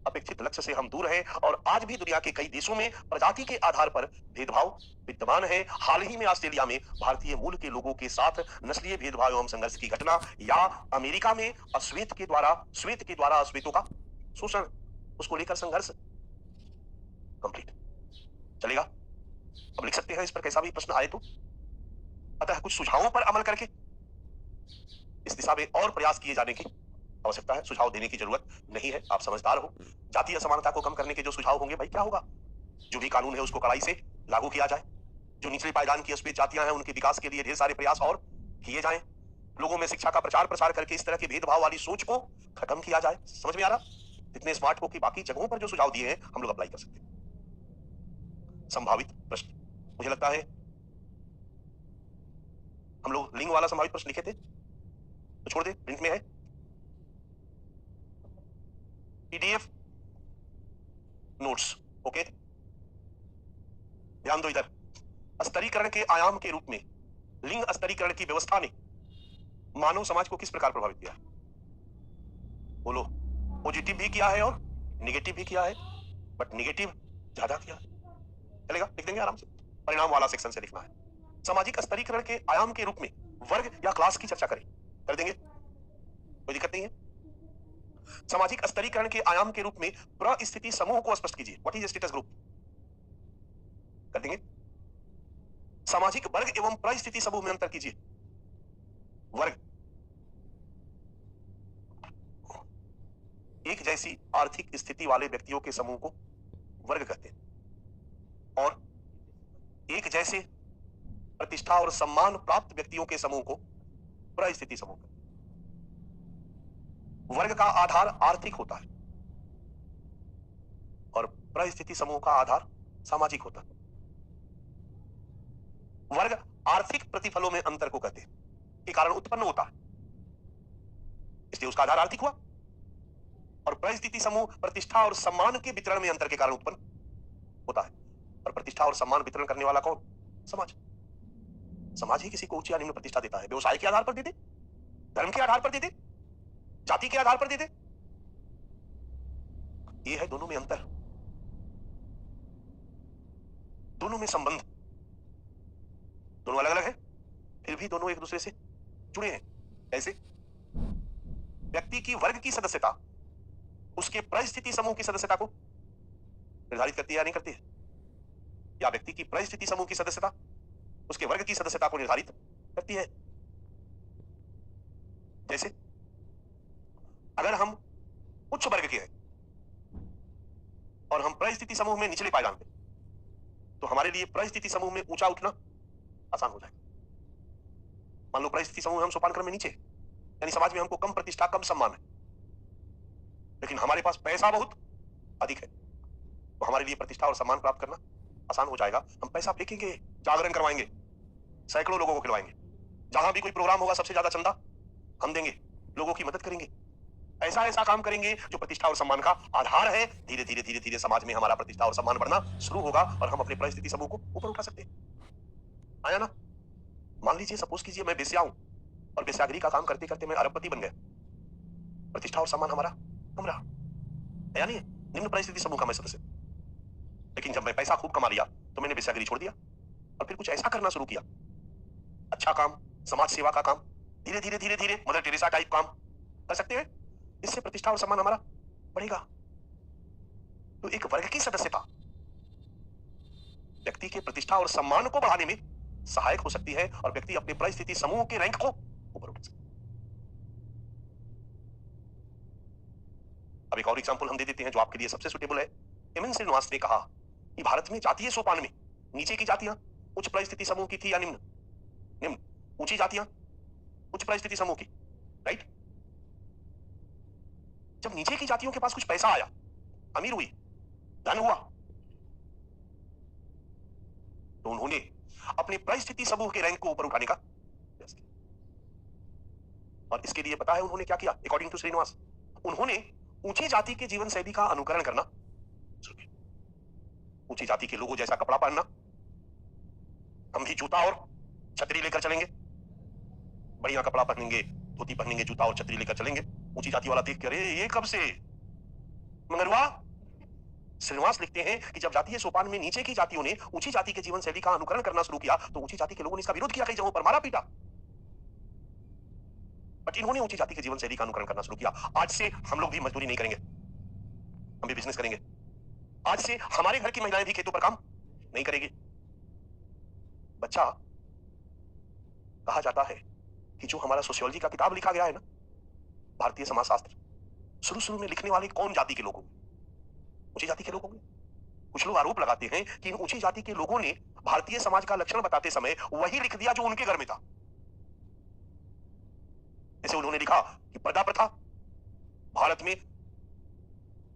अपेक्षित लक्ष्य से हम दूर हैं, और आज भी दुनिया के कई देशों में प्रजाति के आधार पर भेदभाव विद्यमान है। हाल ही में ऑस्ट्रेलिया में भारतीय मूल के लोगों के साथ नस्लीय भेदभाव एवं संघर्ष की घटना, या अमेरिका में श्वेत के द्वारा अश्वेतों का शोषण, उसको लेकर संघर्ष कंप्लीट चलेगा। अब लिख सकते हैं इस पर कैसा भी प्रश्न आए तो। अतः कुछ सुझावों पर अमल करके इस दिशा में और प्रयास किए जाने की आवश्यकता है। सुझाव देने की जरूरत नहीं है, आप समझदार हो। जातीय असमानता को कम करने के जो सुझाव होंगे, भाई क्या होगा, जो भी कानून है उसको कड़ाई से लागू किया जाए। जो निचले पायदान की अश्वेत जातियां हैं उनके विकास के लिए ढेर सारे प्रयास और किए जाएं। लोगों में शिक्षा का प्रचार प्रसार करके इस तरह के भेदभाव वाली सोच को खत्म किया जाए। समझ में आ रहा? इतने स्मार्ट हो कि बाकी जगहों पर जो सुझाव दिए हैं हम लोग अप्लाई कर सकते हैं। संभावित प्रश्न, मुझे लगता है हम लोग लिंग वाला संभावित प्रश्न लिखे थे, तो छोड़ दे, प्रिंट में है। PDF notes, okay. ध्यान दो इधर। स्तरीकरण के आयाम के रूप में लिंग स्तरीकरण की व्यवस्था ने मानव समाज को किस प्रकार प्रभावित किया है? बोलो। पॉजिटिव भी किया है और निगेटिव भी किया है, बट निगेटिव ज्यादा किया है। चलेगा, लिख देंगे आराम से, परिणाम वाला सेक्शन से लिखना है। सामाजिक स्तरीकरण के आयाम के रूप में वर्ग या क्लास की चर्चा करें, कर देंगे, कोई दिक्कत नहीं है। सामाजिक स्तरीकरण के आयाम के रूप में परिस्थिति समूह को स्पष्ट कीजिए। व्हाट इज स्टेटस ग्रुप, कर देंगे। सामाजिक वर्ग एवं परिस्थिति समूह में अंतर कीजिए। वर्ग एक जैसी आर्थिक स्थिति वाले व्यक्तियों के समूह को वर्ग कहते हैं, और एक जैसे प्रतिष्ठा और सम्मान प्राप्त व्यक्तियों के समूह को परिस्थिति समूह कहते हैं। वर्ग का आधार आर्थिक होता है और परिस्थिति समूह का आधार सामाजिक होता है। वर्ग आर्थिक प्रतिफलों में अंतर को कहते हैं के कारण उत्पन्न होता है, इसलिए उसका आधार आर्थिक हुआ। और परिस्थिति समूह प्रतिष्ठा और सम्मान के वितरण में अंतर के कारण उत्पन्न होता है, और प्रतिष्ठा और सम्मान वितरण करने वाला कौन? समाज। समाज ही किसी को उच्च या निम्न प्रतिष्ठा देता है। व्यवसाय के आधार पर दे दे, धर्म के आधार पर दे दे, जाति के आधार पर दे दे। ये है दोनों में अंतर, दोनों में संबंध। दोनों अलग अलग है, फिर भी दोनों एक दूसरे से जुड़े हैं। कैसे? व्यक्ति की वर्ग की सदस्यता उसके परिस्थिति समूह की सदस्यता को निर्धारित करती है या नहीं करती है? या व्यक्ति की परिस्थिति समूह की सदस्यता उसके वर्ग की सदस्यता को निर्धारित करती है? जैसे अगर हम उच्च वर्ग के हैं और हम परिस्थिति समूह में निचले पायदान पे, तो हमारे लिए परिस्थिति समूह में ऊंचा उठना आसान हो जाएगा। मान लो परिस्थिति समूह में हम सोपान क्रम में नीचे, यानी समाज में हमको कम प्रतिष्ठा कम सम्मान है, लेकिन हमारे पास पैसा बहुत अधिक है, तो हमारे लिए प्रतिष्ठा और सम्मान प्राप्त करना आसान हो जाएगा। हम पैसा फेंकेंगे, जागरण करवाएंगे, सैकड़ों लोगों को खिलवाएंगे, जहां भी कोई प्रोग्राम होगा सबसे ज्यादा चंदा हम देंगे, लोगों की मदद करेंगे, ऐसा ऐसा काम करेंगे जो प्रतिष्ठा और सम्मान का आधार है। धीरे धीरे धीरे धीरे समाज में हमारा प्रतिष्ठा और सम्मान बढ़ना शुरू होगा और हम अपने परिस्थिति समूह को ऊपर उठा सकते हैं। आया ना? मान लीजिए, सपोज कीजिए मैं बेस्या हूं और बेस्यागिरी का काम करते करते मैं अरबपति बन गया, प्रतिष्ठा और सम्मान हमारा कम रहा, है या नहीं? निम्न परिस्थिति समूह का मैं सदस्य, लेकिन जब मैं पैसा खूब कमा लिया तो मैंने वेश्यागिरी छोड़ दिया और फिर कुछ ऐसा करना शुरू किया, अच्छा काम, समाज सेवा का काम, धीरे धीरे धीरे धीरे मदर टेरेसा टाइप काम कर सकते हैं। इससे प्रतिष्ठा और सम्मान हमारा बढ़ेगा। तो एक वर्ग की सदस्यता व्यक्ति के प्रतिष्ठा और सम्मान को बढ़ाने में सहायक हो सकती है और व्यक्ति अपने परिस्थिति समूह के रैंक को ऊपर उठा सकता है। अब एक और एग्जांपल हम दे देते हैं जो आपके लिए सबसे सुटेबल है। एमएन श्रीनिवास ने कहा कि भारत में जातीय सोपान में नीचे की जातियां उच्च परिस्थिति समूह की थी या निम्न निम्न ऊंची जातियां उच्च परिस्थिति समूह की, राइट। जब नीचे की जातियों के पास कुछ पैसा आया, अमीर हुई, धन हुआ, तो उन्होंने अपने परिस्थिति समूह के रैंक को ऊपर उठाने का प्रयास किया। और इसके लिए पता है उन्होंने क्या किया? अकॉर्डिंग टू श्रीनिवास, उन्होंने ऊंची जाति के जीवन शैली का अनुकरण करना शुरू किया। ऊंची जाति के लोगों जैसा कपड़ा पहनना, हम भी जूता और छतरी लेकर चलेंगे, बढ़िया कपड़ा पहनेंगे, धोती पहनेंगे, जूता और छतरी लेकर चलेंगे। ऊंची जाति वाला देख कर ये कब से मंगरवा। श्रीनिवास लिखते हैं कि जब जातीय सोपान में नीचे की जातियों ने ऊंची जाति के जीवन शैली का अनुकरण करना शुरू किया तो ऊंची जाति के लोगों ने इसका विरोध किया, कई जगहों पर मारा पीटा, बट इन्होंने ऊंची जाति के जीवन शैली का अनुकरण करना शुरू किया। आज से हम लोग भी मजदूरी नहीं करेंगे, हम भी बिजनेस करेंगे। आज से हमारे घर की महिलाएं भी खेतों पर काम नहीं करेगी। बच्चा, कहा जाता है कि जो हमारा सोशियोलॉजी का किताब लिखा गया है ना, भारतीय समाजशास्त्र, शुरू में लिखने वाले कौन जाति के लोग होंगे? ऊंची जाति के लोग होंगे। कुछ लोग आरोप लगाते हैं कि इन ऊंची जाति के लोगों ने भारतीय समाज का लक्षण बताते समय वही लिख दिया जो उनके घर में था। जैसे उन्होंने लिखा कि पर्दा प्रथा भारत में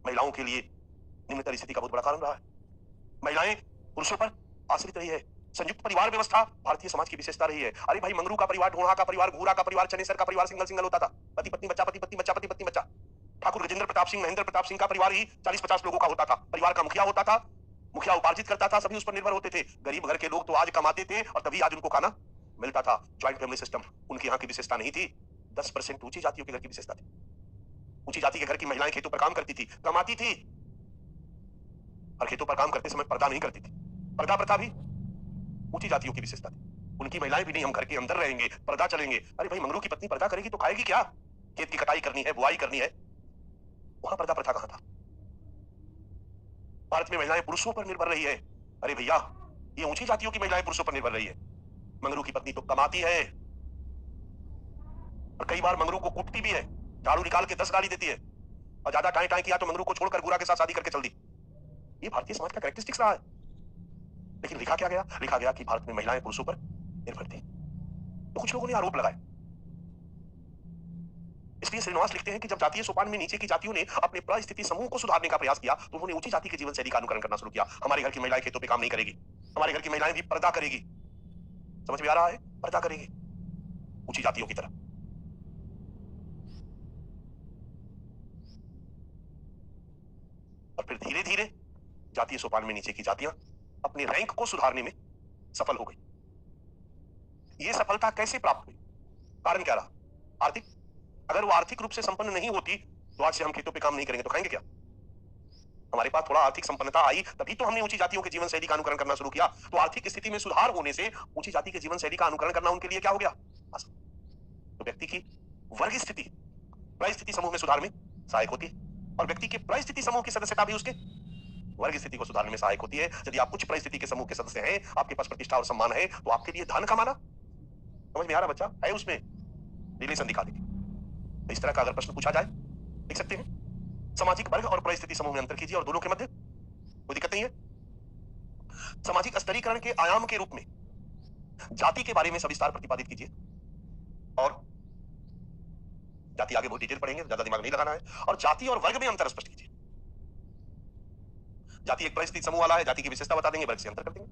महिलाओं के लिए निम्न स्थिति का बहुत बड़ा कारण रहा है, महिलाएं पुरुषों पर आश्रित रही है, संयुक्त परिवार व्यवस्था भारतीय समाज की विशेषता रही है। अरे भाई, मंगरू का परिवार, ढोढ़ा का परिवार, घूरा का परिवार, चनेसर का परिवार सिंगल होता था, पति पत्नी बच्चा, पति पत्नी बच्चा, पति पत्नी बच्चा। ठाकुर गजेंद्र प्रताप सिंह, महेंद्र प्रताप सिंह का परिवार ही 40-50 लोगों का होता था। परिवार का मुखिया होता था, मुखिया उपार्जित करता था, सभी उस पर निर्भर होते थे। गरीब घर के लोग तो आज कमाते थे और तभी आज उनको खाना मिलता था। ज्वाइंट फैमिली सिस्टम उनके यहाँ की विशेषता नहीं थी, 10% ऊंची जातियों के घर की विशेषता थी। ऊंची जाति के घर की महिलाएं खेतों पर काम करती थी, कमाती थी, और खेतों पर काम करते समय पर्दा नहीं करती थी। पर्दा प्रथा भी ऊंची जातियों की विशेषता थी। उनकी महिलाएं भी नहीं, हम घर के अंदर रहेंगे, पर्दा चलेंगे। अरे भाई, मंगरू की पत्नी पर्दा करेगी तो खाएगी क्या? खेत की कटाई करनी है, बुआई करनी है, वहां पर्दा प्रथा कहां था? भारत में महिलाएं पुरुषों पर निर्भर रही है। अरे भैया, ये ऊंची जातियों की महिलाएं पुरुषों पर निर्भर रही है। मंगरू की पत्नी तो कमाती है और कई बार मंगरू को कूटती भी है, झाड़ू निकाल के 10 गाली देती है, और ज्यादा टाई टाई किया तो मंगरू को छोड़कर गुरा के साथ शादी करके चल दी। ये भारतीय समाज का कैरेक्टरिस्टिक्स रहा है। लेकिन लिखा क्या गया? लिखा गया कि भारत में महिलाएं पुरुषों पर निर्भर थी। तो कुछ लोगों ने आरोप लगाए। इसलिए श्रीनिवास लिखते हैं कि जब जातीय सोपान में नीचे की जातियों ने अपने परिस्थिति समूह को सुधारने का प्रयास किया तो उन्होंने ऊंची जाति के जीवन शैली का अनुकरण करना शुरू किया। हमारे घर की महिलाएं खेतों पे काम नहीं करेगी, हमारे घर की महिलाएं भी पर्दा करेगी। समझ में आ रहा है? पर्दा करेगी ऊंची जातियों की तरह। और फिर धीरे धीरे जातीय सोपान में नीचे की जातियां अपने रैंक को सुधारने में सफल हो गई। यह सफलता कैसे प्राप्त हुई? कारण क्या रहा? आर्थिक। अगर वो आर्थिक रूप से संपन्न नहीं होती तो आज से हम खेतों पे काम नहीं करेंगे तो खाएंगे क्या? हमारे पास थोड़ा आर्थिक संपन्नता आई तभी तो हमने ऊंची जातियों के जीवन शैली का अनुकरण करना शुरू किया। तो आर्थिक स्थिति में सुधार होने से ऊंची जाति के जीवन शैली का अनुकरण करना उनके लिए क्या हो गया? आसान। तो व्यक्ति की वर्ग स्थिति परिस्थिति समूह में सुधार में सहायक होती है और व्यक्ति के परिस्थिति समूह की सदस्यता भी उसके वर्ग स्थिति को सुधारने में सहायक होती है। यदि आप उच्च परिस्थिति के समूह के सदस्य हैं, आपके पास प्रतिष्ठा और सम्मान है, तो आपके लिए धन कमाना, समझ में आ रहा बच्चा, है उसमें रिलेशन दिखा देगी। तो इस तरह का अगर प्रश्न पूछा जाए, देख सकते हैं सामाजिक वर्ग और परिस्थिति समूह में अंतर कीजिए और दोनों के मध्य कोई दिक्कत नहीं है। सामाजिक स्तरीकरण के आयाम के रूप में जाति के बारे में सविस्तार प्रतिपादित कीजिए और जाति आगे बहुत डिटेल पढ़ेंगे, ज्यादा दिमाग नहीं लगाना है। और जाति और वर्ग में अंतर स्पष्ट कीजिए। जाति एक परिस्थिति समूह वाला है, जाति की विशेषता बता देंगे, वर्ग से अंतर कर देंगे।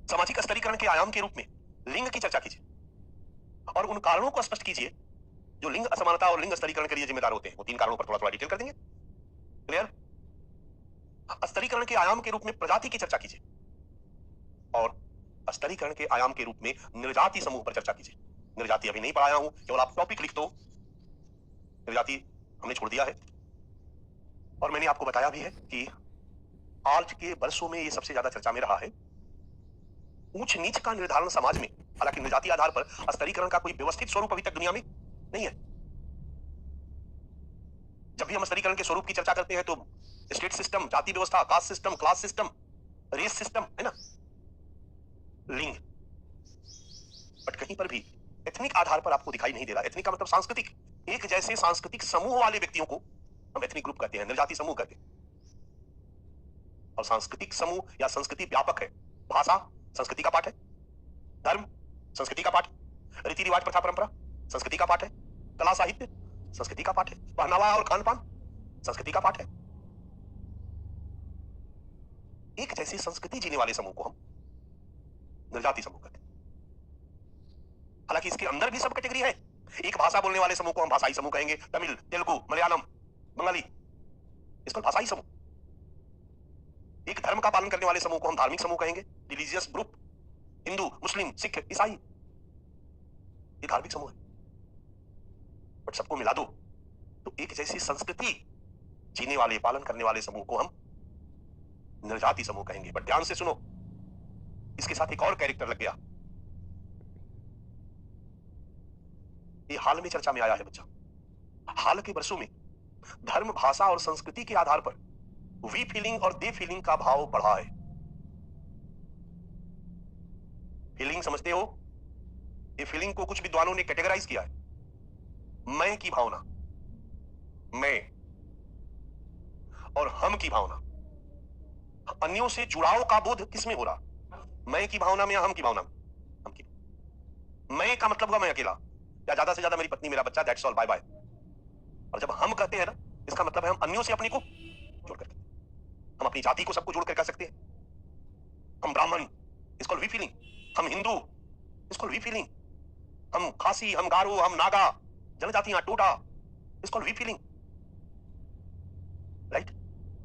सामाजिक स्तरीकरण के आयाम के रूप में लिंग की चर्चा कीजिए और उन कारणों को स्पष्ट कीजिए जो लिंग असमानता और लिंग स्तरीकरण के लिए जिम्मेदार होते हैं। वो 3 कारणों पर थोड़ा थोड़ा डिटेल कर देंगे। क्लियर? स्तरीकरण के आयाम के रूप में प्रजाति की चर्चा कीजिए और स्तरीकरण के आयाम के रूप में निर्जाति समूह पर चर्चा कीजिए। निर्जाति अभी नहीं पढ़ाया हूं, केवल आप टॉपिक लिख दो। निर्जाति हमने छोड़ दिया है। और मैंने आपको बताया भी है कि आज के वर्षों में ये सबसे ज्यादा चर्चा में रहा है। ऊंच नीच का निर्धारण समाज में, हालांकि निर्जातीय आधार पर स्तरीकरण का कोई व्यवस्थित स्वरूप अभी तक दुनिया में नहीं है। जब भी हम स्तरीकरण के स्वरूप की चर्चा करते हैं तो स्टेट सिस्टम, जाति व्यवस्था, caste system, class system, race system, है ना, लिंग, बट कहीं पर भी एथनिक आधार पर आपको दिखाई नहीं दे रहा। एथनिक का मतलब सांस्कृतिक, एक जैसे सांस्कृतिक समूह वाले व्यक्तियों को हम एथनिक ग्रुप कहते हैं, निर्जाति समूह कहते हैं। और सांस्कृतिक समूह या संस्कृति व्यापक है। भाषा संस्कृति का पाठ है, धर्म संस्कृति का पाठ है, रीति रिवाज प्रथा परंपरा संस्कृति का पाठ है, कला साहित्य संस्कृति का पाठ है, पहनावा और खान पान संस्कृति का पाठ है। एक जैसी संस्कृति जीने वाले समूह को हम निर्जाति समूह कहते हैं। हालांकि इसके अंदर भी सब कैटेगरी है। एक भाषा बोलने वाले समूह को हम भाषाई समूह कहेंगे, तमिल, तेलुगु, मलयालम, बंगाली, इसको भाषाई समूह। एक धर्म का पालन करने वाले समूह को हम धार्मिक समूह कहेंगे, रिलीजियस ग्रुप, हिंदू, मुस्लिम, सिख, ईसाई, ये धार्मिक समूह है। बट सबको मिला दो तो एक जैसी संस्कृति जीने वाले, पालन करने वाले समूह को हम निर्जाति समूह कहेंगे। बट ध्यान से सुनो, इसके साथ एक और कैरेक्टर लग गया। ये हाल में चर्चा में आया है बच्चा। हाल के वर्षों में धर्म, भाषा और संस्कृति के आधार पर वी फीलिंग और दे फीलिंग का भाव बढ़ा है। फीलिंग समझते हो? ये फीलिंग को कुछ विद्वानों ने कैटेगराइज किया है। मैं की भावना, मैं और हम की भावना, अन्यों से जुड़ाव का बोध किसमें हो रहा? मैं की भावना में या हम की भावना में? हम की। मैं का मतलब हुआ मैं अकेला, या ज्यादा से ज्यादा मेरी पत्नी, मेरा बच्चा, दैट्स ऑल, बाय बाय। और जब हम कहते हैं ना, इसका मतलब है हम अन्यों से अपने को जोड़ कर, हम अपनी जाति को सबको जोड़कर कह सकते हैं। हम ब्राह्मण, इसको वी फीलिंग। हम हिंदू, इसको वी फीलिंग। हम खासी, हम गारो, हम नागा, जनजातियां, टोटा, इसको वी फीलिंग। राइट?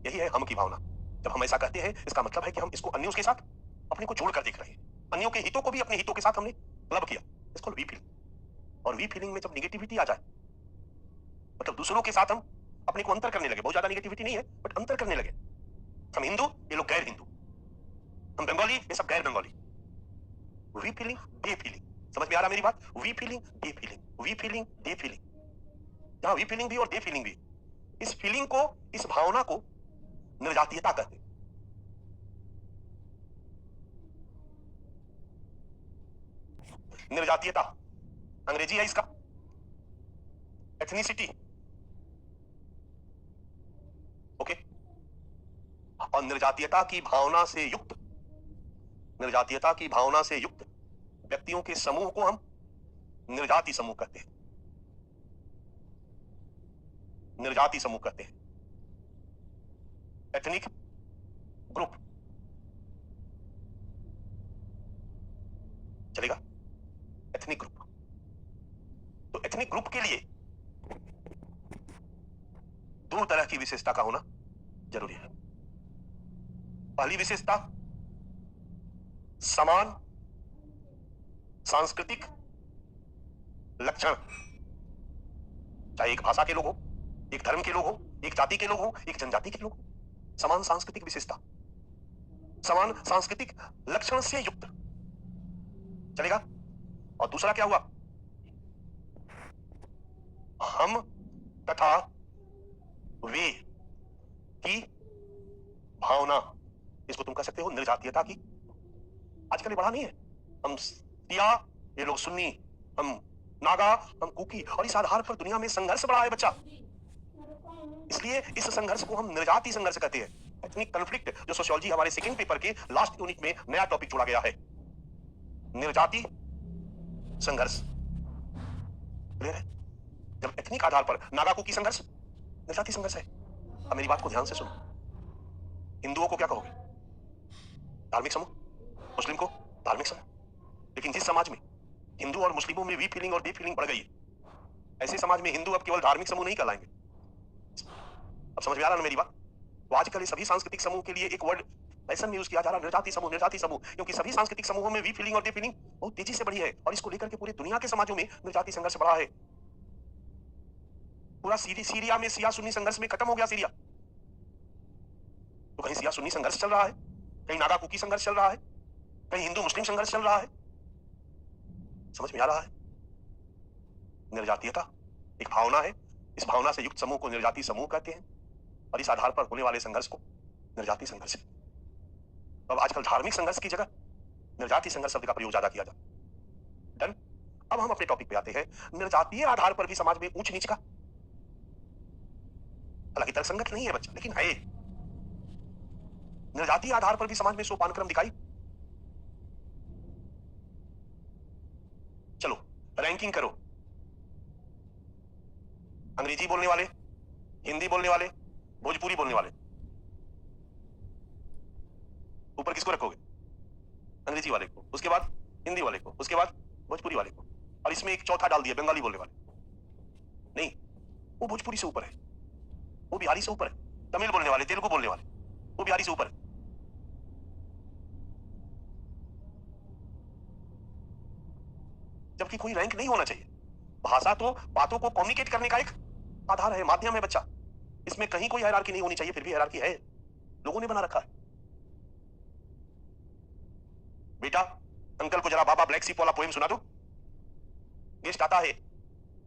यही है हम की भावना। जब हम ऐसा कहते हैं, इसका मतलब है कि हम इसको अन्यों के साथ अपने को जोड़कर देख रहे हैं। अन्यों के हितों को भी अपने हितों के साथ हमने क्लब किया, इसको वी फीलिंग। और वी फीलिंग में जब निगेटिविटी आ जाए, मतलब दूसरों के साथ हम अपने को अंतर करने लगे, बहुत ज्यादा निगेटिविटी नहीं है बट अंतर करने लगे। हम हिंदू, ये लोग गैर हिंदू, हम बंगाली, ये सब गैर Bengali. We feeling, they feeling. समझ में आ रहा मेरी बात? We feeling, they feeling, we feeling, they feeling. जहां वी फीलिंग भी और दे फीलिंग भी, इस फीलिंग को, इस भावना को निर्जातीयता कहते हैं। निर्जातीयता अंग्रेजी है इसका, एथनिसिटी। ओके? और निर्जातीयता की भावना से युक्त, निर्जातीयता की भावना से युक्त व्यक्तियों के समूह को हम निर्जाति समूह कहते हैं। निर्जाति समूह कहते हैं। एथनिक ग्रुप चलेगा? Ethnic group. तो एथनिक ग्रुप के लिए दो तरह की विशेषता का होना जरूरी है। पहली विशेषता, समान सांस्कृतिक लक्षण। चाहे एक भाषा के लोग हो, एक धर्म के लोग हो, एक जाति के लोग हो, एक जनजाति के लोग हो, समान सांस्कृतिक विशेषता, समान सांस्कृतिक लक्षण से युक्त चलेगा। और दूसरा क्या हुआ? हम तथा वे की भावना, इसको तुम कह सकते हो निर्जातीयता की। आजकल ये बढ़ा नहीं है, हम सिया, ये लोग सुन्नी, हम नागा, हम कुकी, और इस आधार पर दुनिया में संघर्ष बढ़ा है बच्चा। इसलिए इस संघर्ष को हम निर्जाति संघर्ष कहते हैं, एथनिक कॉन्फ्लिक्ट, जो सोशियोलॉजी हमारे सेकंड पेपर के लास्ट यूनिट में नया टॉपिक जोड़ा गया है, निर्जाति संघर्ष। क्लियर है? जब एथनिक आधार पर नागा कुकी संघर्ष निर्जाति संघर्ष है। अब मेरी बात को ध्यान से सुनो। हिंदुओं को क्या कहोगे? धार्मिक समूह। मुस्लिम को धार्मिक समूह। लेकिन जिस समाज में हिंदू और मुस्लिमों में वी फीलिंग और दे फीलिंग बढ़ गई है, ऐसे समाज में हिंदू अब केवल धार्मिक समूह नहीं कहलाएंगे। अब समझ में आ रहा ना मेरी बात? तो आजकल ये सभी सांस्कृतिक समूह के लिए एक वर्ड फैशन में यूज किया जा रहा है, निर्जाति समूह, निर्जाति समूह, क्योंकि सभी सांस्कृतिक समूहों में वी फीलिंग और दे फीलिंग बहुत तेजी से बढ़ी है, और इसको लेकर के पूरी दुनिया के समाजों में निर्जाति संघर्ष बढ़ा है। पूरा सीरिया में सिया सुन्नी संघर्ष में खत्म हो गया सीरिया, तो कहीं सिया सुन्नी संघर्ष चल रहा है, कहीं नागा कुकी संघर्ष चल रहा है, कहीं हिंदू मुस्लिम संघर्ष चल रहा है। समझ में आ रहा है? निर्जातीयता एक भावना है, इस भावना से युक्त समूह को निर्जातीय समूह कहते हैं, और इस आधार पर होने वाले संघर्ष को निर्जातीय संघर्ष। अब आजकल धार्मिक संघर्ष की जगह निर्जातीय संघर्ष शब्द का प्रयोग ज्यादा किया जाता है। डन। अब हम अपने टॉपिक पे आते हैं। निर्जातीय आधार पर भी समाज में ऊंच नीच का, हालांकि तर्कसंगत नहीं है बच्चा, लेकिन है। निर्जातीय आधार पर भी समाज में सोपान क्रम दिखाई। चलो रैंकिंग करो, अंग्रेजी बोलने वाले, हिंदी बोलने वाले, भोजपुरी बोलने वाले, ऊपर किसको रखोगे? अंग्रेजी वाले को, उसके बाद हिंदी वाले को, उसके बाद भोजपुरी वाले को, और इसमें एक चौथा डाल दिया बंगाली बोलने वाले। नहीं, वो भोजपुरी से ऊपर है, वो बिहारी से ऊपर है, तमिल बोलने वाले, तेलुगु बोलने वाले, वो बिहारी से ऊपर है। जबकि कोई रैंक नहीं होना चाहिए। भाषा तो बातों को कम्युनिकेट करने का एक आधार है, माध्यम है बच्चा। इसमें कहीं कोई हायरार्की नहीं होनी चाहिए, फिर भी हायरार्की है, लोगों ने बना रखा है। बेटा अंकल को जरा बाबा ब्लैक शीप वाला पोएम सुना दो। गेस्ट आता है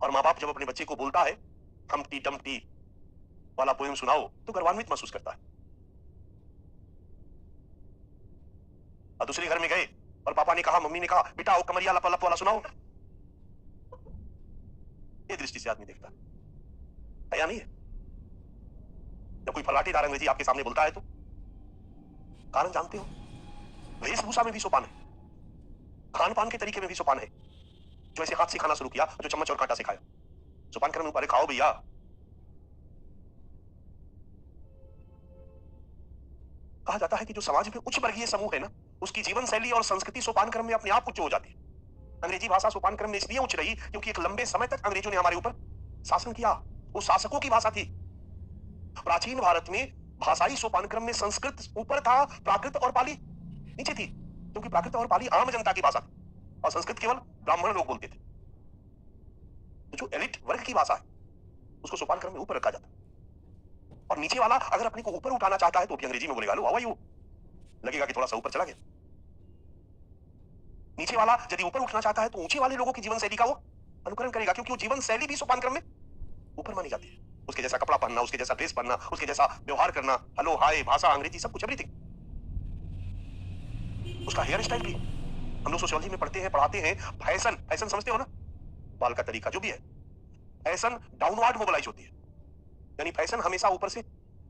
और माँ बाप जब अपने बच्चे को बोलता है हमटी डमटी वाला पोएम सुनाओ, तो गर्वान्वित महसूस करता है। और दूसरे घर में गए और पापा ने कहा, मम्मी ने कहा, बेटा वो कमरिया लपा लप वाला सुनाओ। ये दृष्टि से आदमी देखता है या नहीं है? जब कोई फलाटेदार अंग्रेजी आपके सामने बोलता है तो कारण जानते हो? वेशभूषा में भी सोपान है, खान पान के तरीके में भी सोपान है। जो ऐसे हाथ से खाना शुरू किया, जो चम्मच और कांटा से खाया, सोपान क्रम ऊपर खाओ भैया। कहा जाता है कि जो समाज में उच्च वर्गीय समूह है ना, उसकी जीवन शैली और संस्कृति सोपान क्रम में अपने आप उच्च हो जाती है। अंग्रेजी भाषा सोपान क्रम में इसलिए उच्च रही क्योंकि एक लंबे समय तक अंग्रेजों ने हमारे ऊपर शासन किया। वो शासकों की भाषा थी। प्राचीन भारत में भाषाई सोपान क्रम में संस्कृत ऊपर था, प्राकृत और पाली नीचे थी, क्योंकि प्राकृत और पाली आम जनता की भाषा थी और संस्कृत केवल ब्राह्मण लोग बोलते थे। तो जो एलिट वर्ग की भाषा है उसको सोपान क्रम में ऊपर रखा जाता है, और नीचे वाला अगर अपने को ऊपर उठाना चाहता है तो भी अंग्रेजी में बोलेगा, लो हाउ आर यू, लगेगा कि थोड़ा सा ऊपर चला गया। नीचे वाला यदि ऊपर उठना चाहता है तो ऊंचे वाले लोगों की जीवन शैली का वो अनुकरण करेगा, क्योंकि वो जीवन शैली भी सोपान क्रम में ऊपर मानी जाती है। उसके जैसा कपड़ा पहनना, उसके जैसा ड्रेस पहनना, उसके जैसा व्यवहार करना, हेलो हाय, भाषा, अंग्रेजी, सब कुछ, एवरीथिंग। उसका हेयर स्टाइल भी, हम लोग सोशियोलॉजी में पढ़ते हैं, पढ़ाते हैं, फैशन, फैशन समझते हो ना, बाल का तरीका जो भी है, फैशन डाउनवर्ड मोबिलाइज होती है, यानी फैशन हमेशा ऊपर से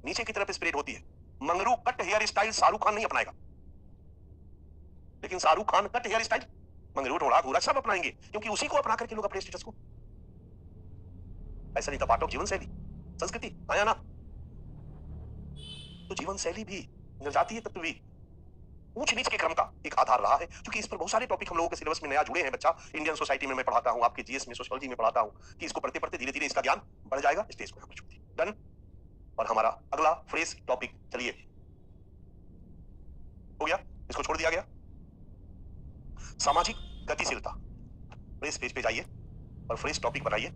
नीचे की तरफ स्प्रेड होती है। Mangru cut hair style Shahrukh Khan नहीं अपनाएगा, लेकिन Shahrukh Khan cut hair style Mangru Dhoda Ghura सब अपनाएंगे, क्योंकि उसी को अपना करके लोग अपने स्टेटस को, ऐसा नहीं था पार्ट ऑफ जीवन शैली, संस्कृति आया ना। तो जीवन शैली भी, निर्जातीय तत्व भी ऊंच नीच के क्रम का एक आधार रहा है। क्योंकि इस पर बहुत सारे टॉपिक हम लोगों के सिलेबस में नया जुड़े हैं बच्चा। इंडियन सोसाइटी में मैं पढ़ाता हूं, आपके जीएस में, सोशियोलॉजी में पढ़ाता हूं, कि इसको पढ़ते पढ़ते धीरे धीरे इसका ज्ञान बढ़ जाएगा। स्टेज को यहां पर छूटी डन। और हमारा अगला फ्रेश टॉपिक, चलिए हो गया, इसको छोड़ दिया गया। सामाजिक गतिशीलता। फ्रेश पेज पे जाइए और फ्रेश टॉपिक बनाइए।